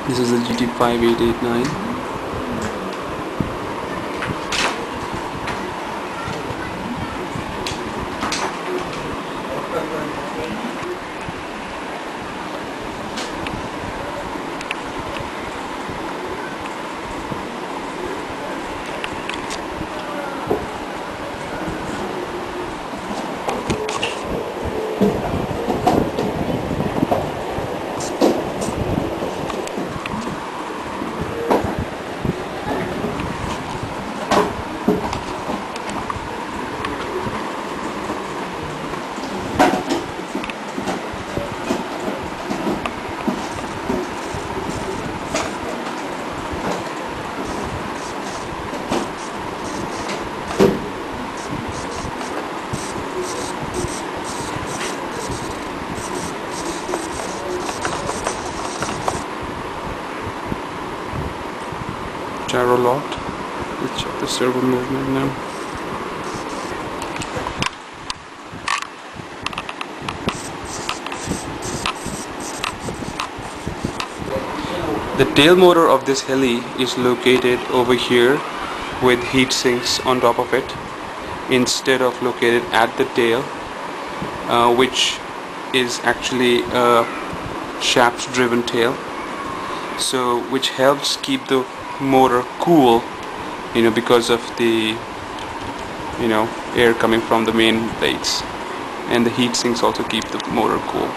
This is the GT5889. Gyro locked. Let's check the servo movement now. The tail motor of this heli is located over here with heat sinks on top of it instead of located at the tail, which is actually a shaft driven tail, so which helps keep the motor cool, because of the air coming from the main blades, and the heat sinks also keep the motor cool.